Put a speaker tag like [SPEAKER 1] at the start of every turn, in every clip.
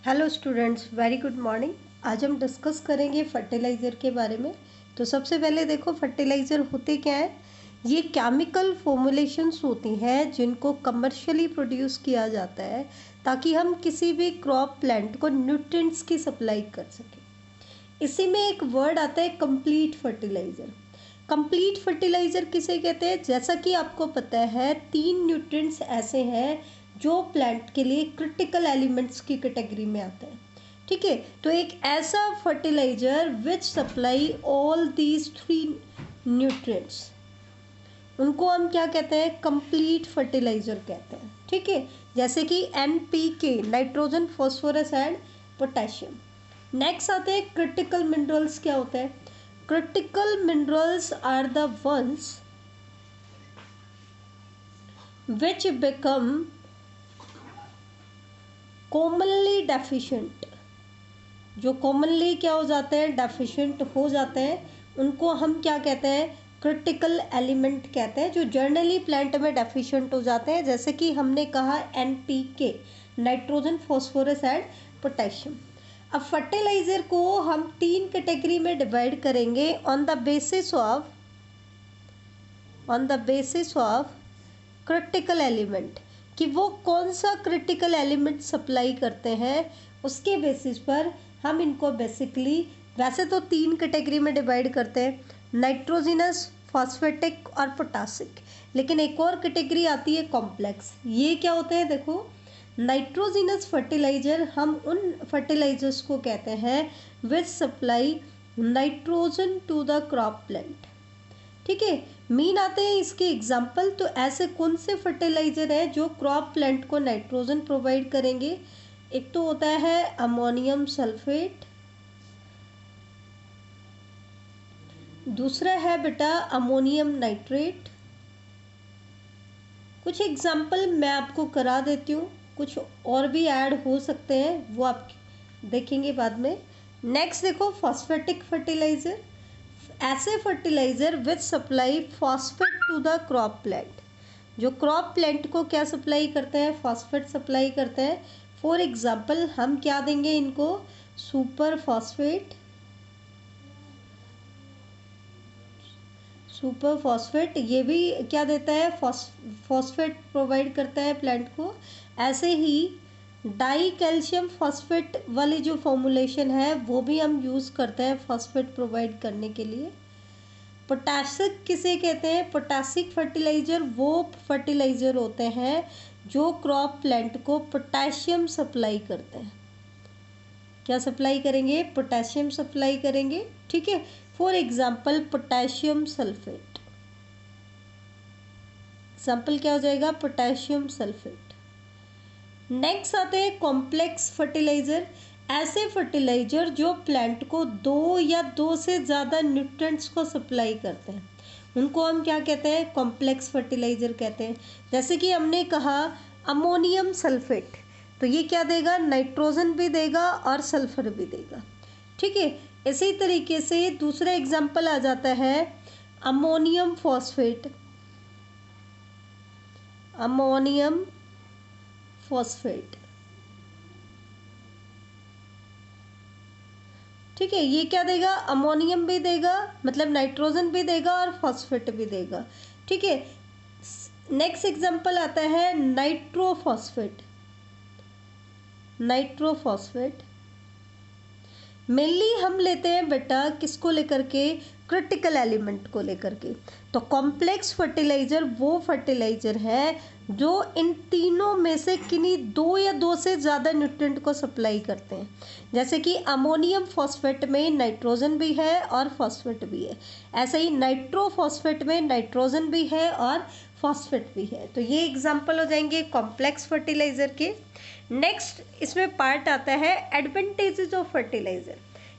[SPEAKER 1] Hello students, very good morning. आज हम discuss करेंगे फर्टिलाइज़र के बारे में। तो सबसे पहले देखो, फर्टिलाइज़र होते क्या है। ये केमिकल फॉर्मुलेशंस होती हैं जिनको कमर्शियली प्रोड्यूस किया जाता है ताकि हम किसी भी क्रॉप प्लांट को न्यूट्रिएंट्स की सप्लाई कर सकें। इसी में एक वर्ड आता है कंप्लीट फर्टिलाइज़र। कंप्लीट फर्टिलाइज़र किसे कहते हैं? जैसा कि आपको पता है, 3 न्यूट्रिएंट्स ऐसे हैं जो प्लांट के लिए क्रिटिकल एलिमेंट्स की कैटेगरी में आते हैं। ठीक है, तो एक ऐसा fertiliser which supply all these 3 nutrients, उनको हम क्या कहते हैं? कंप्लीट फर्टिलाइज़र कहते हैं। ठीक है, जैसे कि NPK, nitrogen, phosphorus and potassium. Next आते हैं क्रिटिकल मिनरल्स। क्या होता है? Critical minerals are the ones which become commonly deficient. जो कॉमनली क्या हो जाते हैं? डेफिशिएंट हो जाते हैं, उनको हम क्या कहते हैं? क्रिटिकल एलिमेंट कहते हैं, जो जर्नली प्लांट में डेफिशिएंट हो जाते हैं। जैसे कि हमने कहा NPK, nitrogen, phosphorus and potassium. अब फर्टिलाइज़र को हम 3 कैटेगरी में डिवाइड करेंगे on the basis of critical element, कि वो कौन सा क्रिटिकल एलिमेंट सप्लाई करते हैं। उसके बेसिस पर हम इनको बेसिकली, वैसे तो 3 कैटेगरी में डिवाइड करते हैं, नाइट्रोजिनस, फॉस्फेटिक और पोटासिक। लेकिन एक और कैटेगरी आती है कॉम्प्लेक्स। ये क्या होते हैं? देखो, नाइट्रोजिनस फर्टिलाइज़र, हम उन फर्टिलाइजर्स को कहते हैं which supply nitrogen to the crop plant. ठीक है, मीन आते हैं इसके एग्जाम्पल। तो ऐसे कौन से फर्टिलाइज़र हैं जो क्रॉप प्लांट को नाइट्रोजन प्रोवाइड करेंगे? एक तो होता है अमोनियम सल्फेट, दूसरा है बेटा अमोनियम नाइट्रेट। कुछ एग्जाम्पल मैं आपको करा देती हूँ, कुछ और भी ऐड हो सकते हैं, वो आप देखेंगे बाद में। नेक्स्ट देखो, फॉस्फेटिक फर्टिलाइज़र। ऐसे fertiliser which supply phosphate to the crop plant, जो क्रॉप प्लांट को क्या सप्लाई करते हैं? फॉस्फेट सप्लाई करते हैं। फॉर एग्जांपल हम क्या देंगे इनको? सुपर फॉस्फेट ये भी क्या देता है? फॉस्फेट प्रोवाइड करता है प्लांट को। ऐसे ही डाई कैल्शियम फॉस्फेट वाली जो फॉर्मुलेशन है वो भी हम यूज़ करते हैं फॉस्फेट प्रोवाइड करने के लिए। पोटासिक किसे कहते हैं? पोटासिक फर्टिलाइज़र वो फर्टिलाइज़र होते हैं जो क्रॉप प्लांट को पोटेशियम सप्लाई करते हैं। क्या सप्लाई करेंगे? पोटेशियम सप्लाई करेंगे। ठीक है, for example potassium sulphate. Example क्या हो जाएगा? Potassium sulphate. नेक्स्ट आते हैं कॉम्प्लेक्स फर्टिलाइज़र। ऐसे फर्टिलाइज़र जो प्लांट को 2 या 2 से ज़्यादा न्यूट्रिएंट्स को सप्लाई करते हैं, उनको हम क्या कहते हैं? कॉम्प्लेक्स फर्टिलाइज़र कहते हैं। जैसे कि हमने कहा अमोनियम सल्फेट, तो ये क्या देगा? नाइट्रोजन भी देगा और सल्फर भी देगा। ठीक है, इसी तरीके से दूसरा एग्जाम्पल आ जाता है अमोनियम फॉस्फेट। ठीक है, ये क्या देगा? अमोनियम भी देगा, मतलब नाइट्रोजन भी देगा और फॉस्फेट भी देगा। ठीक है, नेक्स्ट एग्जांपल आता है नाइट्रोफॉस्फेट। मेनली हम लेते हैं बेटा किसको लेकर के? क्रिटिकल एलिमेंट को लेकर के। तो कॉम्प्लेक्स फर्टिलाइज़र वो फर्टिलाइज़र है जो इन तीनों में से किन्हीं 2 या 2 से ज़्यादा न्यूट्रिएंट को सप्लाई करते हैं। जैसे कि अमोनियम फॉस्फेट में नाइट्रोजन भी है और फॉस्फेट भी है। ऐसे ही नाइट्रोफॉस्फेट में नाइट्रोजन भी है और फॉस्फेट भी है। तो ये एग्जाम्पल हो जाएंगे कॉम्प्लेक्स फर्टिलाइज़र के। नेक्स्ट इसमें पार्ट आता है एडवांटेजेस ऑफ फर्टिलाइज़र,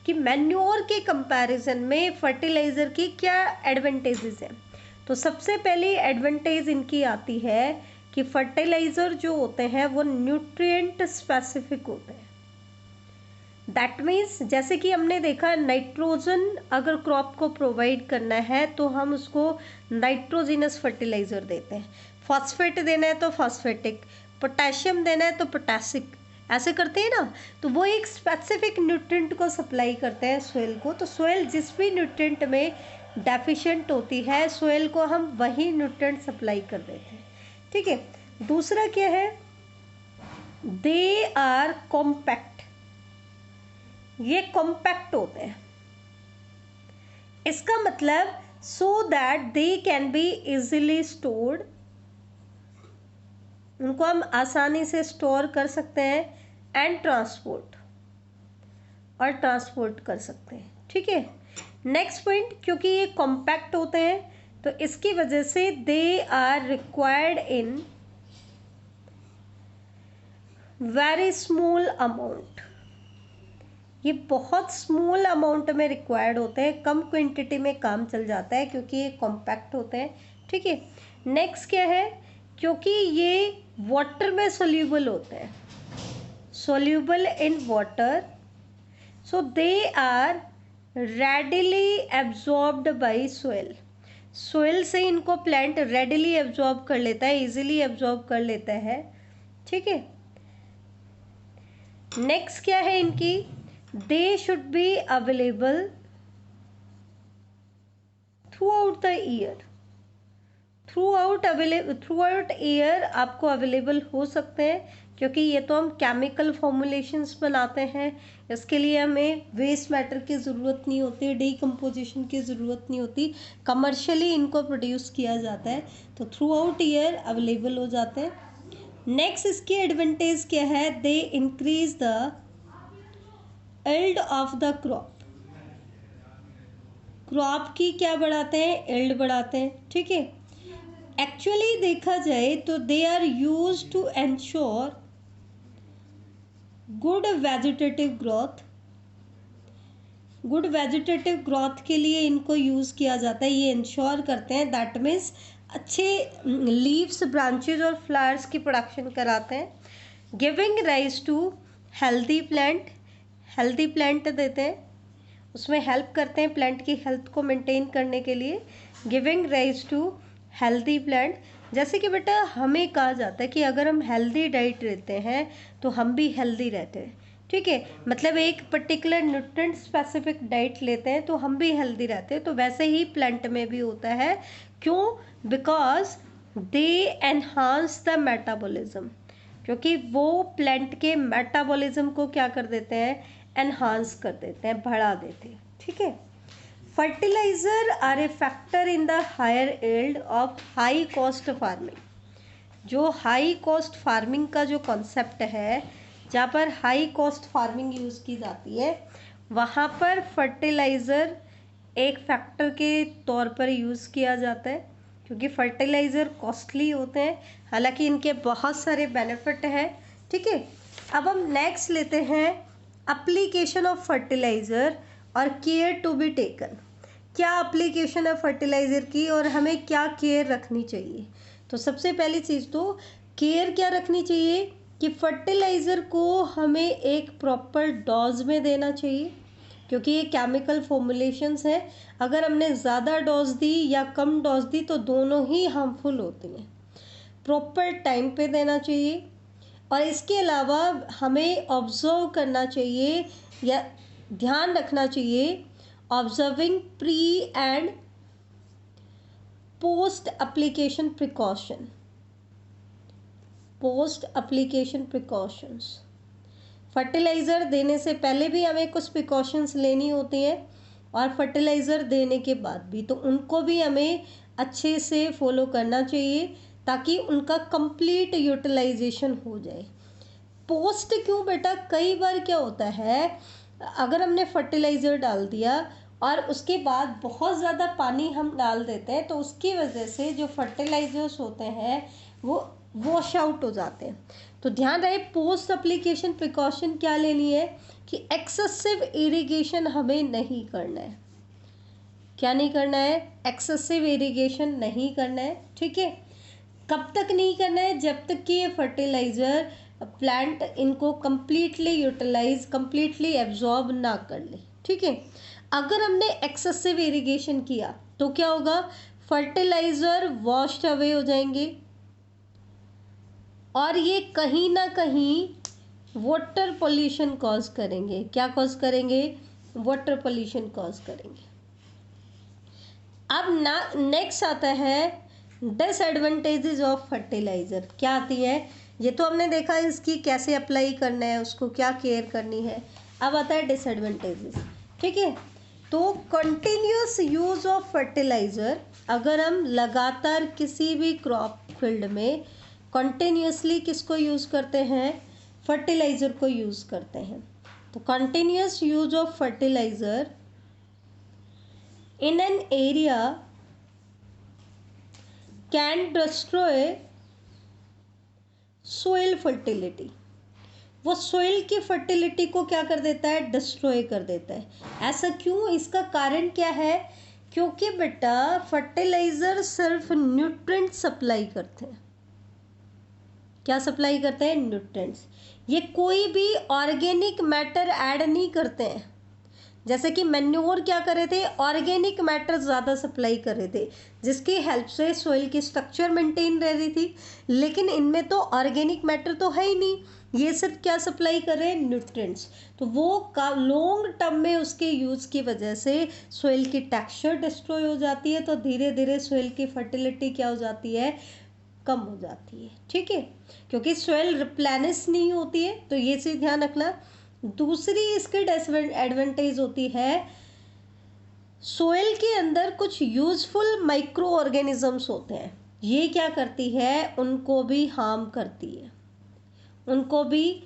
[SPEAKER 1] कि मैन्योर के कंपैरिजन में फर्टिलाइज़र की क्या एडवांटेजेस हैं। तो सबसे पहली एडवांटेज इनकी आती है कि फर्टिलाइज़र जो होते हैं वो न्यूट्रिएंट स्पेसिफिक होते हैं। दैट मीन्स, जैसे कि हमने देखा नाइट्रोजन अगर क्रॉप को प्रोवाइड करना है तो हम उसको नाइट्रोजिनस फर्टिलाइज़र देते हैं, फॉस्फेट देना है तो फॉस्फेटिक, पोटेशियम देना है तो पोटासिक। ऐसे करते हैं ना, तो वो एक स्पेसिफिक न्यूट्रिएंट को सप्लाई करते हैं सोइल को। तो सोइल जिस भी न्यूट्रिएंट में डेफिशिएंट होती है, सोइल को हम वही न्यूट्रिएंट सप्लाई कर देते हैं, ठीक है। दूसरा क्या है, दे आर कॉम्पैक्ट, ये कॉम्पैक्ट होते हैं। इसका मतलब so that they can be easily stored, उनको हम आसानी से स्टोर कर सकते हैं, एंड ट्रांसपोर्ट, और ट्रांसपोर्ट कर सकते हैं, ठीक है। नेक्स्ट पॉइंट, क्योंकि ये कॉम्पैक्ट होते हैं तो इसकी वजह से they are required in very small amount, ये बहुत स्मॉल अमाउंट में रिक्वायर्ड होते हैं, कम क्वांटिटी में काम चल जाता है क्योंकि ये कॉम्पैक्ट होते हैं, ठीक है। नेक्स्ट क्या है, क्योंकि ये वाटर में सोल्यूबल होते हैं, soluble in water, so they are readily absorbed by soil, soil से इनको प्लांट रेडिली एब्जॉर्ब कर लेता है, इजीली एब्जॉर्ब कर लेता है, ठीक है। नेक्स्ट क्या है इनकी, they should be available through out the year, through out year आपको अवेलेबल हो सकते हैं, क्योंकि ये तो हम केमिकल फॉर्मुलेशंस बनाते हैं, इसके लिए हमें वेस्ट मैटर की ज़रूरत नहीं होती, डीकम्पोजिशन की ज़रूरत नहीं होती, कमर्शियली इनको प्रोड्यूस किया जाता है, तो थ्रू आउट ईयर अवेलेबल हो जाते हैं। नेक्स्ट इसकी एडवांटेज क्या है, they increase the yield of the crop, crop की क्या बढ़ाते हैं, यील्ड बढ़ाते हैं, ठीक है। एक्चुअली देखा जाए तो they are use to ensure good vegetative growth, good vegetative growth के लिए इनको यूज़ किया जाता है, ये इंश्योर करते हैं, दैट मीन्स अच्छे लीव्स, ब्रांचेज और फ्लावर्स की प्रोडक्शन कराते हैं। Giving rise to healthy plant, healthy plant देते हैं, उसमें हेल्प करते हैं प्लांट की हेल्थ को मेंटेन करने के लिए। Giving rise to healthy plant, जैसे कि बेटा हमें कहा जाता है कि अगर हम हेल्दी डाइट लेते हैं तो हम भी हेल्दी रहते हैं, ठीक है। मतलब एक पर्टिकुलर न्यूट्रिएंट स्पेसिफिक डाइट लेते हैं तो हम भी हेल्दी रहते हैं, तो वैसे ही प्लांट में भी होता है। क्यों? Because they enhance the metabolism, क्योंकि वो प्लांट के मेटाबॉलिज्म को क्या कर देते हैं, एनहांस कर देते हैं, बढ़ा देते हैं, ठीक है। Fertiliser are a factor in the higher yield of high cost farming, जो हाई कॉस्ट फार्मिंग का जो कॉन्सेप्ट है, जहाँ पर हाई कॉस्ट फार्मिंग यूज़ की जाती है, वहाँ पर फर्टिलाइज़र एक फैक्टर के तौर पर यूज़ किया जाता है, क्योंकि फर्टिलाइज़र कॉस्टली होते हैं, हालांकि इनके बहुत सारे बेनिफिट हैं, ठीक है। अब हम नेक्स्ट लेते हैं एप्लीकेशन ऑफ फर्टिलाइज़र और केयर टू बी टेकन, क्या एप्लीकेशन है फर्टिलाइज़र की और हमें क्या केयर रखनी चाहिए। तो सबसे पहली चीज़ तो केयर क्या रखनी चाहिए कि फर्टिलाइज़र को हमें एक प्रॉपर डोज में देना चाहिए, क्योंकि ये केमिकल फॉर्मुलेशंस हैं, अगर हमने ज़्यादा डोज दी या कम डोज दी तो दोनों ही हार्मफुल होती हैं। प्रॉपर टाइम पे देना चाहिए, और इसके अलावा हमें ऑब्जर्व करना चाहिए या ध्यान रखना चाहिए, observing pre and post application precaution, post application precautions, fertiliser देने से पहले भी हमें कुछ प्रिकॉशंस लेनी होती हैं, और फर्टिलाइज़र देने के बाद भी, तो उनको भी हमें अच्छे से फॉलो करना चाहिए ताकि उनका कंप्लीट यूटिलाइजेशन हो जाए। पोस्ट क्यों बेटा, कई बार क्या होता है, अगर हमने फर्टिलाइज़र डाल दिया और उसके बाद बहुत ज़्यादा पानी हम डाल देते हैं, तो उसकी वजह से जो फर्टिलाइज़र्स होते हैं वो वॉश आउट हो जाते हैं। तो ध्यान रहे, पोस्ट एप्लीकेशन प्रिकॉशन क्या लेनी है कि एक्सेसिव इरिगेशन हमें नहीं करना है। क्या नहीं करना है? एक्सेसिव इरिगेशन नहीं करना है, ठीक है। कब तक नहीं करना है? जब तक कि ये फर्टिलाइज़र प्लांट इनको कम्प्लीटली यूटिलाइज, कम्प्लीटली एब्जॉर्ब ना कर ले, ठीक है। अगर हमने एक्सेसिव इरिगेशन किया तो क्या होगा, फर्टिलाइज़र वॉश्ड अवे हो जाएंगे और ये कहीं ना कहीं वाटर पोल्यूशन कॉज करेंगे। क्या कॉज करेंगे? वाटर पोल्यूशन कॉज करेंगे। अब ना नेक्स्ट आता है डिसएडवांटेजेस ऑफ फर्टिलाइज़र। क्या आती है? ये तो हमने देखा इसकी कैसे अप्लाई करना है, उसको क्या केयर करनी है। अब आता है डिसएडवांटेजेस। ठीक है, तो कंटिन्यूस यूज ऑफ फर्टिलाइज़र, अगर हम लगातार किसी भी क्रॉप फील्ड में कंटिन्यूसली किसको यूज़ करते हैं? फर्टिलाइज़र को यूज़ करते हैं। तो continuous use of fertiliser in an area can destroy soil fertility। वो सोइल की फर्टिलिटी को क्या कर देता है? डिस्ट्रॉय कर देता है। ऐसा क्यों? इसका कारण क्या है? क्योंकि बेटा फर्टिलाइजर सिर्फ न्यूट्रिएंट सप्लाई करते हैं। क्या सप्लाई करते हैं? न्यूट्रिएंट्स। ये कोई भी ऑर्गेनिक मैटर ऐड नहीं करते हैं। जैसे कि मैन्योर क्या कर रहे थे? ऑर्गेनिक मैटर ज़्यादा सप्लाई कर रहे थे, जिसकी हेल्प से सोइल की स्ट्रक्चर मेंटेन रह रही थी। लेकिन इनमें तो ऑर्गेनिक मैटर तो है ही नहीं, ये सिर्फ क्या सप्लाई कर रहे हैं? न्यूट्रिएंट्स। तो वो का लॉन्ग टर्म में उसके यूज़ की वजह से सोइल की टेक्सचर डिस्ट्रॉय हो जाती है। तो धीरे धीरे सोइल की फर्टिलिटी क्या हो जाती है? कम हो जाती है। ठीक है, क्योंकि सोइल रिप्लेनिश नहीं होती है। तो ये चीज़ ध्यान रखना। दूसरी इसकी डिसएडवांटेज होती है, सोइल के अंदर कुछ यूजफुल माइक्रो ऑर्गेनिजम्स होते हैं। ये क्या करती है? उनको भी हार्म करती है, उनको भी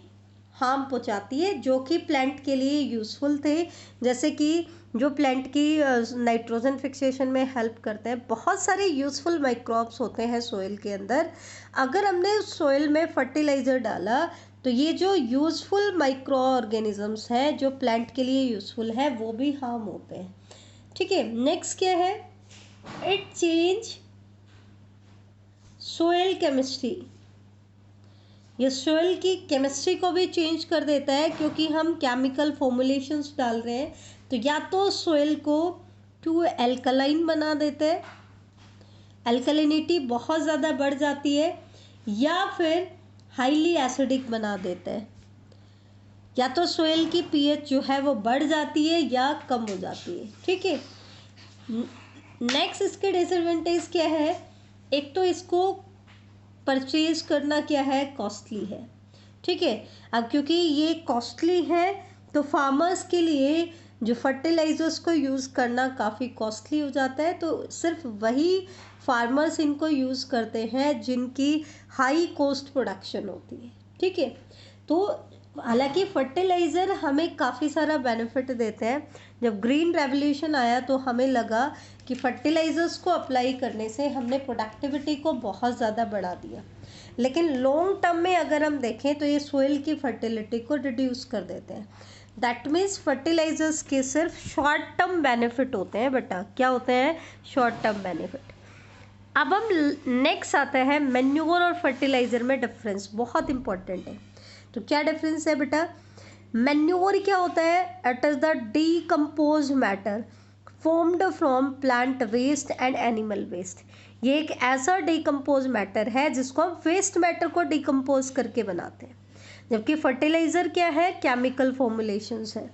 [SPEAKER 1] हार्म पहुंचाती है, जो कि प्लांट के लिए यूज़फुल थे। जैसे कि जो प्लांट की नाइट्रोजन फिक्सेशन में हेल्प करते हैं। बहुत सारे यूज़फुल माइक्रोब्स होते हैं सोइल के अंदर। अगर हमने सोइल में फर्टिलाइज़र डाला तो ये जो यूज़फुल माइक्रो ऑर्गेनिजम्स हैं, जो प्लांट के लिए यूज़फुल है, वो भी हार्म होते हैं। ठीक है, नेक्स्ट क्या है? It change soil chemistry. ये सोइल की केमिस्ट्री को भी चेंज कर देता है, क्योंकि हम केमिकल फॉर्मुलेशंस डाल रहे हैं। तो या तो सोइल को टू एल्कलाइन बना देते हैं, एल्कलिनिटी बहुत ज़्यादा बढ़ जाती है, या फिर हाईली एसिडिक बना देता है। या तो सोइल की पीएच जो है वो बढ़ जाती है या कम हो जाती है। ठीक है, नेक्स्ट इसके डिसएडवांटेज क्या है? एक तो इसको परचेज करना क्या है? कॉस्टली है। ठीक है, अब क्योंकि ये कॉस्टली है तो फार्मर्स के लिए जो फर्टिलाइजर्स को यूज़ करना काफ़ी कॉस्टली हो जाता है। तो सिर्फ वही फार्मर्स इनको यूज़ करते हैं जिनकी हाई कॉस्ट प्रोडक्शन होती है। ठीक है, तो हालांकि फर्टिलाइज़र हमें काफ़ी सारा बेनिफिट देते हैं। जब ग्रीन रेवोल्यूशन आया तो हमें लगा कि फर्टिलाइज़र्स को अप्लाई करने से हमने प्रोडक्टिविटी को बहुत ज़्यादा बढ़ा दिया। लेकिन लॉन्ग टर्म में अगर हम देखें तो ये सोइल की फर्टिलिटी को रिड्यूस कर देते हैं। दैट मीन्स फर्टिलाइज़र्स के सिर्फ शॉर्ट टर्म बेनिफिट होते हैं बेटा। क्या होते हैं? Short term benefit. अब हम नेक्स्ट आता है मैन्योर और फर्टिलाइज़र में डिफरेंस। बहुत इंपॉर्टेंट है। तो क्या डिफरेंस है बेटा? मैन्योर क्या होता है? It is the decompose matter formed from plant waste and animal waste. ये एक ऐसा डीकम्पोज मैटर है जिसको हम वेस्ट मैटर को डीकम्पोज करके बनाते हैं। जबकि फर्टिलाइज़र क्या है? केमिकल फॉर्मुलेशंस है।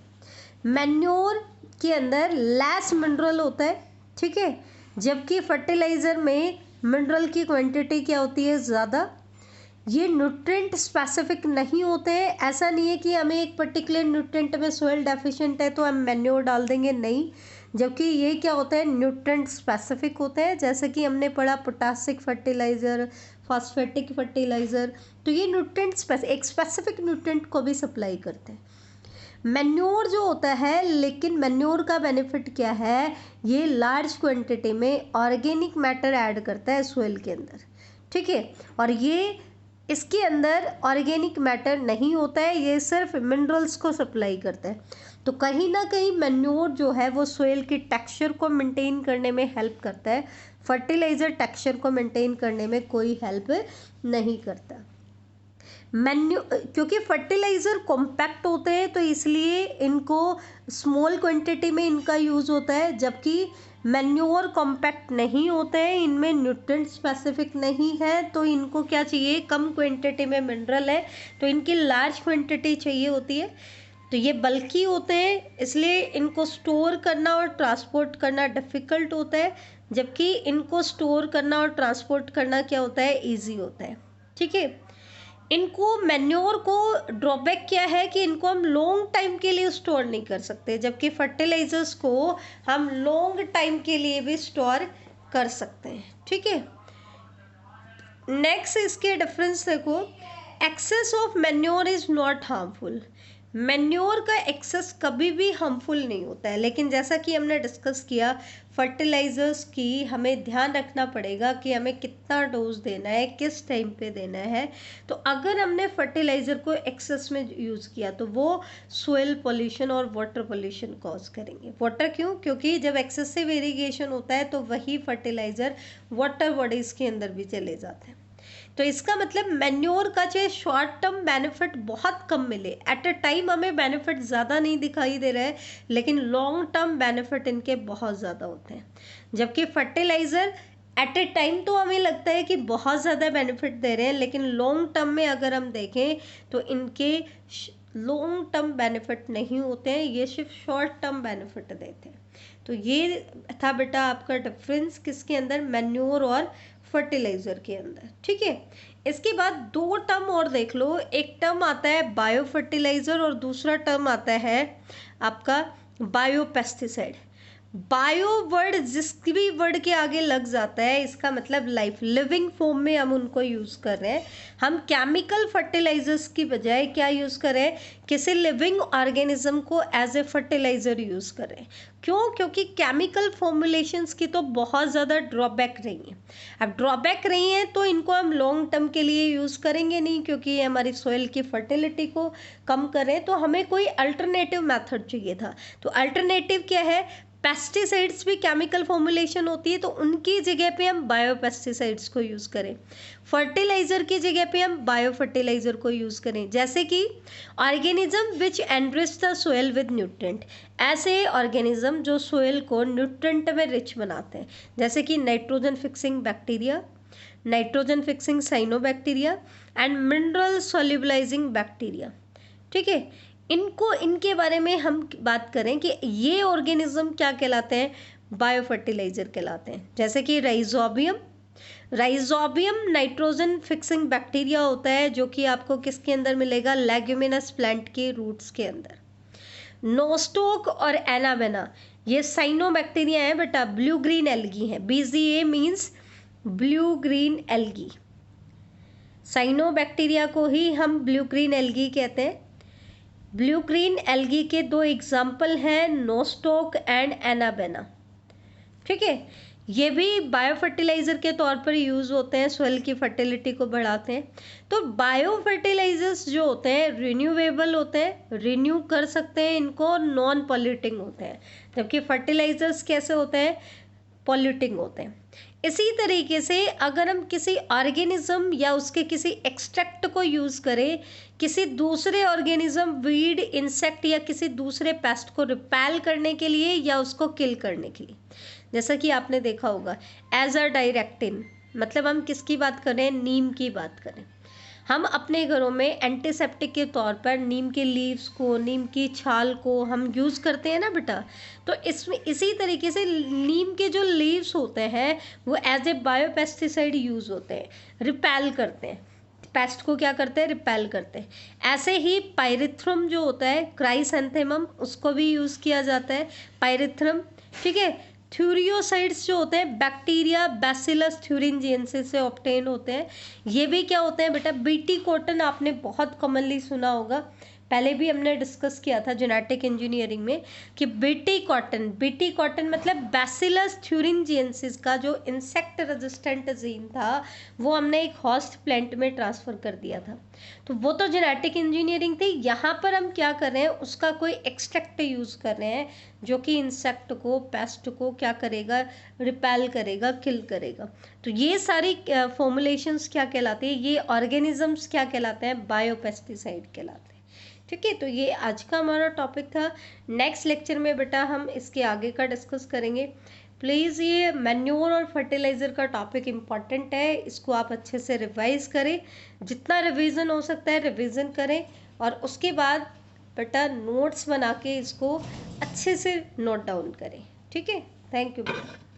[SPEAKER 1] मैन्योर के अंदर लेस मिनरल होता है। ठीक है, जबकि फर्टिलाइज़र में मिनरल की क्वांटिटी क्या होती है? ज़्यादा। ये न्यूट्रिएंट स्पेसिफिक नहीं होते हैं। ऐसा नहीं है कि हमें एक पर्टिकुलर न्यूट्रिएंट में सोइल डेफिशिएंट है तो हम मैन्योर डाल देंगे, नहीं। जबकि ये क्या होता है? न्यूट्रिएंट स्पेसिफिक होते हैं। जैसे कि हमने पढ़ा पोटासिक फर्टिलाइज़र, फॉस्फेटिक फर्टिलाइज़र, तो ये न्यूट्रिएंट एक स्पेसिफिक न्यूट्रिएंट को भी सप्लाई करते हैं। मैन्योर जो होता है, लेकिन मैन्योर का बेनिफिट क्या है? ये लार्ज क्वांटिटी में ऑर्गेनिक मैटर ऐड करता है सोइल के अंदर। ठीक है, और ये इसके अंदर ऑर्गेनिक मैटर नहीं होता है, ये सिर्फ मिनरल्स को सप्लाई करता है। तो कहीं ना कहीं मैन्योर जो है वो सोइल की टेक्सचर को मेंटेन करने में हेल्प करता है। फर्टिलाइज़र टेक्सचर को मेंटेन करने में कोई हेल्प नहीं करता। क्योंकि फर्टिलाइज़र कॉम्पैक्ट होते हैं तो इसलिए इनको स्मॉल क्वांटिटी में इनका यूज़ होता है, जबकि मैन्योर कॉम्पैक्ट नहीं होते हैं, इनमें न्यूट्रिएंट स्पेसिफिक नहीं है, तो इनको क्या चाहिए, कम क्वांटिटी में मिनरल है तो इनकी लार्ज क्वांटिटी चाहिए होती है। तो ये बल्कि होते हैं इसलिए इनको स्टोर करना और ट्रांसपोर्ट करना डिफ़िकल्ट होता है, जबकि इनको स्टोर करना और ट्रांसपोर्ट करना क्या होता है, ईजी होता है। ठीक है, इनको मैन्योर को ड्रॉबैक क्या है कि इनको हम लॉन्ग टाइम के लिए स्टोर नहीं कर सकते, जबकि फर्टिलाइजर्स को हम लॉन्ग टाइम के लिए भी स्टोर कर सकते हैं। ठीक है, नेक्स्ट इसके डिफरेंस देखो, excess of manure is not harmful. Manure का एक्सेस कभी भी हार्मफुल नहीं होता है, लेकिन जैसा कि हमने डिस्कस किया फर्टिलाइज़र्स की हमें ध्यान रखना पड़ेगा कि हमें कितना डोज देना है, किस टाइम पे देना है। तो अगर हमने फर्टिलाइज़र को एक्सेस में यूज़ किया तो वो सोइल पोल्यूशन और वाटर पोल्यूशन कॉज करेंगे। वाटर क्यों, क्योंकि जब एक्सेसिव इरिगेशन होता है तो वही फर्टिलाइज़र वाटर बॉडीज़ के अंदर भी चले जाते हैं। तो इसका मतलब मैन्योर का चाहे शॉर्ट टर्म बेनिफिट बहुत कम मिले, एट अ टाइम हमें बेनिफिट ज़्यादा नहीं दिखाई दे रहा है, लेकिन लॉन्ग टर्म बेनिफिट इनके बहुत ज़्यादा होते हैं। जबकि फर्टिलाइज़र एट ए टाइम तो हमें लगता है कि बहुत ज़्यादा बेनिफिट दे रहे हैं, लेकिन लॉन्ग टर्म में अगर हम देखें तो इनके लॉन्ग टर्म बेनिफिट नहीं होते हैं, ये सिर्फ शॉर्ट टर्म बेनिफिट देते हैं। तो ये था बेटा आपका डिफरेंस किसके अंदर, मैन्योर और फर्टिलाइज़र के अंदर। ठीक है, इसके बाद दो टर्म और देख लो, एक टर्म आता है बायो फर्टिलाइज़र और दूसरा टर्म आता है आपका बायो पेस्टिसाइड। बायो वर्ड जिस भी वर्ड के आगे लग जाता है इसका मतलब लाइफ, लिविंग फॉर्म में हम उनको यूज़ कर रहे हैं। हम केमिकल फर्टिलाइजर्स की बजाय क्या यूज़ कर रहे हैं, किसी लिविंग ऑर्गेनिज्म को एज ए फर्टिलाइज़र यूज़ कर रहे हैं। क्यों, क्योंकि केमिकल फॉर्मुलेशंस की तो बहुत ज़्यादा ड्रॉबैक रही हैं। अब ड्रॉबैक रही हैं तो इनको हम लॉन्ग टर्म के लिए यूज़ करेंगे नहीं, क्योंकि ये हमारी सॉइल की फर्टिलिटी को कम करें, तो हमें कोई अल्टरनेटिव मेथड चाहिए था। तो अल्टरनेटिव क्या है, पेस्टिसाइड्स भी केमिकल फॉर्मुलेशन होती है तो उनकी जगह पे हम बायो पेस्टिसाइड्स को यूज़ करें, फर्टिलाइज़र की जगह पे हम बायो फर्टिलाइज़र को यूज़ करें। जैसे कि organism which enrich the soil with nutrient, ऐसे ऑर्गेनिज्म जो सोइल को न्यूट्रेंट में रिच बनाते हैं, जैसे कि nitrogen fixing bacteria, nitrogen fixing cyanobacteria and mineral solubilising bacteria. ठीक है, इनको इनके बारे में हम बात करें कि ये ऑर्गेनिज्म क्या कहलाते हैं, बायो फर्टिलाइज़र कहलाते हैं। जैसे कि rhizobium, rhizobium nitrogen fixing bacteria होता है जो कि आपको किसके अंदर मिलेगा, लेग्यूमिनस प्लांट के रूट्स के अंदर। नोस्टोक और एनाबेना ये साइनो बैक्टीरिया है बेटा, ब्लू ग्रीन एल्गी है, BGA means blue green algae. Cyanobacteria को ही हम ब्लू ग्रीन एल्गी कहते हैं। ब्लू ग्रीन एल्गी के दो एग्जाम्पल हैं, नोस्टोक एंड एनाबेना। ठीक है, ये भी बायो फर्टिलाइज़र के तौर पर यूज़ होते हैं, सॉइल की फर्टिलिटी को बढ़ाते हैं। तो बायो फर्टिलाइजर्स जो होते हैं रिन्यूएबल होते हैं, रिन्यू कर सकते हैं इनको, नॉन पॉल्यूटिंग होते हैं, जबकि फर्टिलाइजर्स कैसे होते हैं, पॉल्यूटिंग होते हैं। इसी तरीके से अगर हम किसी ऑर्गेनिज्म या उसके किसी एक्सट्रैक्ट को यूज़ करें किसी दूसरे ऑर्गेनिज्म, वीड, इंसेक्ट या किसी दूसरे पेस्ट को रिपेल करने के लिए या उसको किल करने के लिए, जैसा कि आपने देखा होगा एज अ डायरेक्टिन, मतलब हम किसकी बात करें, नीम की बात करें। हम अपने घरों में एंटीसेप्टिक के तौर पर नीम के लीव्स को, नीम की छाल को हम यूज़ करते हैं ना बेटा। तो इसमें इसी तरीके से नीम के जो लीव्स होते हैं वो एज ए बायोपेस्टिसाइड यूज़ होते हैं, रिपेल करते हैं, पेस्ट को क्या करते हैं, रिपेल करते हैं। ऐसे ही पायरिथ्रम जो होता है, क्राइसैंथेमम, उसको भी यूज़ किया जाता है, पायरिथ्रम। ठीक है, थ्यूरियोसाइड्स जो होते हैं बैक्टीरिया बैसिलस थ्यूरिंजिएंसिस से ऑब्टेन होते हैं। ये भी क्या होते हैं बेटा, बीटी कॉटन आपने बहुत कॉमनली सुना होगा, पहले भी हमने डिस्कस किया था जेनेटिक इंजीनियरिंग में कि बीटी कॉटन मतलब बैसिलस थ्यूरिंजिएंसिस का जो इंसेक्ट रेजिस्टेंट जीन था वो हमने एक होस्ट प्लांट में ट्रांसफ़र कर दिया था। तो वो तो जेनेटिक इंजीनियरिंग थी। यहाँ पर हम क्या कर रहे हैं, उसका कोई एक्सट्रैक्ट यूज़ कर रहे हैं जो कि इंसेक्ट को, पेस्ट को क्या करेगा, रिपेल करेगा, किल करेगा। तो ये सारी फॉर्मुलेशंस क्या कहलाते हैं, ये ऑर्गेनिजम्स क्या कहलाते हैं, बायोपेस्टिसाइड कहलाते हैं। ठीक है, तो ये आज का हमारा टॉपिक था। नेक्स्ट लेक्चर में बेटा हम इसके आगे का डिस्कस करेंगे। प्लीज़ ये मैन्योर और फर्टिलाइज़र का टॉपिक इम्पॉर्टेंट है, इसको आप अच्छे से रिवाइज करें, जितना रिवीजन हो सकता है रिवीजन करें, और उसके बाद बेटा नोट्स बना के इसको अच्छे से नोट डाउन करें। ठीक है, थैंक यू बेटा।